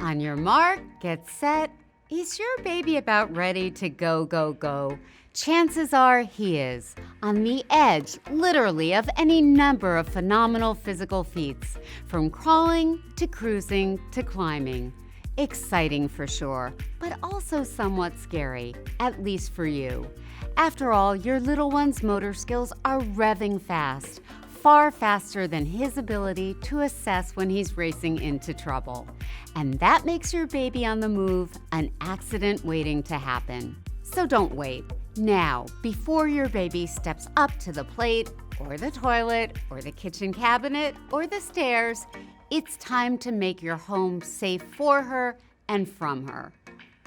On your mark, get set. Is your baby about ready to go, go, go? Chances are he is, on the edge, literally, of any number of phenomenal physical feats, from crawling to cruising to climbing. Exciting for sure, but also somewhat scary, at least for you. After all, your little one's motor skills are revving fast, far faster than his ability to assess when he's racing into trouble. And that makes your baby on the move an accident waiting to happen. So don't wait. Now, before your baby steps up to the plate, or the toilet, or the kitchen cabinet, or the stairs, it's time to make your home safe for her and from her.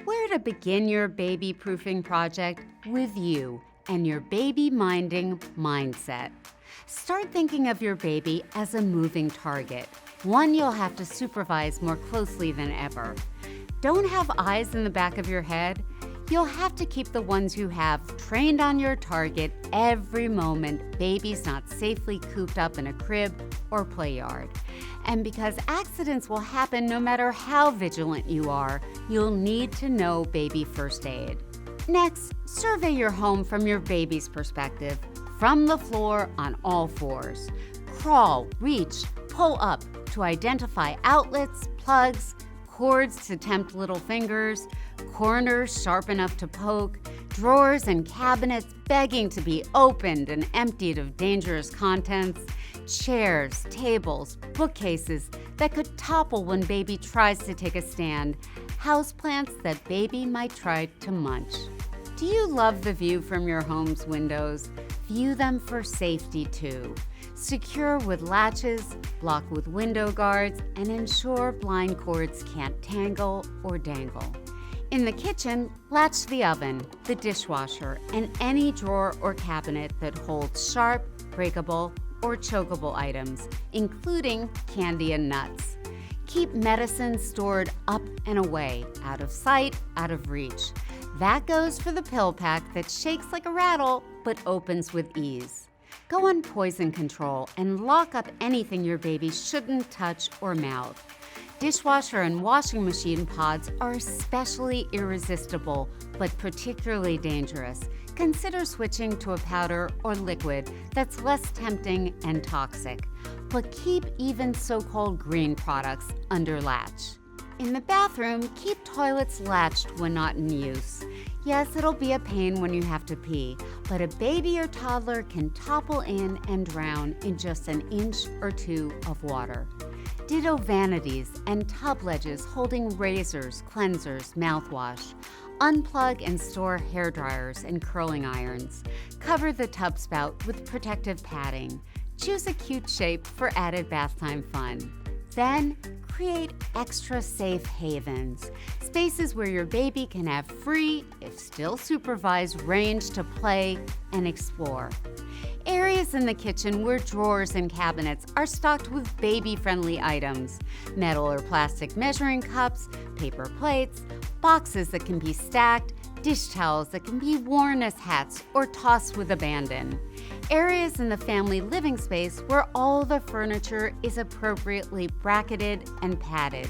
Where to begin your baby-proofing project? With you and your baby-minding mindset. Start thinking of your baby as a moving target, one you'll have to supervise more closely than ever. Don't have eyes in the back of your head. You'll have to keep the ones you have trained on your target every moment baby's not safely cooped up in a crib or play yard. And because accidents will happen no matter how vigilant you are, you'll need to know baby first aid. Next, survey your home from your baby's perspective, from the floor on all fours. Crawl, reach, pull up to identify outlets, plugs, cords to tempt little fingers, corners sharp enough to poke, drawers and cabinets begging to be opened and emptied of dangerous contents, chairs, tables, bookcases that could topple when baby tries to take a stand, houseplants that baby might try to munch. Do you love the view from your home's windows? View them for safety too. Secure with latches, block with window guards, and ensure blind cords can't tangle or dangle. In the kitchen, latch the oven, the dishwasher, and any drawer or cabinet that holds sharp, breakable, or chokeable items, including candy and nuts. Keep medicine stored up and away, out of sight, out of reach. That goes for the pill pack that shakes like a rattle but opens with ease. Go on poison control and lock up anything your baby shouldn't touch or mouth. Dishwasher and washing machine pods are especially irresistible but particularly dangerous. Consider switching to a powder or liquid that's less tempting and toxic. But keep even so-called green products under latch. In the bathroom, keep toilets latched when not in use. Yes, it'll be a pain when you have to pee, but a baby or toddler can topple in and drown in just an inch or two of water. Ditto vanities and tub ledges holding razors, cleansers, mouthwash. Unplug and store hair dryers and curling irons. Cover the tub spout with protective padding. Choose a cute shape for added bath time fun. Then, create extra safe havens, spaces where your baby can have free, if still supervised, range to play and explore. Areas in the kitchen where drawers and cabinets are stocked with baby-friendly items, metal or plastic measuring cups, paper plates, boxes that can be stacked, dish towels that can be worn as hats or tossed with abandon. Areas in the family living space where all the furniture is appropriately bracketed and padded,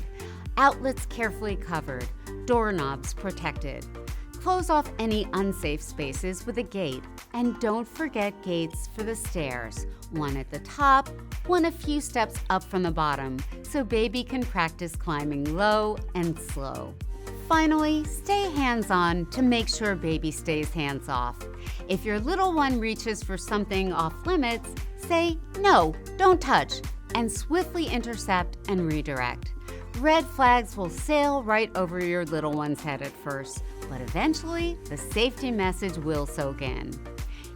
outlets carefully covered, doorknobs protected. Close off any unsafe spaces with a gate, and don't forget gates for the stairs, one at the top, one a few steps up from the bottom, so baby can practice climbing low and slow. Finally, stay hands-on to make sure baby stays hands-off. If your little one reaches for something off-limits, say, "No, don't touch," and swiftly intercept and redirect. Red flags will sail right over your little one's head at first, but eventually the safety message will soak in.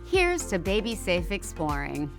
Here's to baby safe exploring.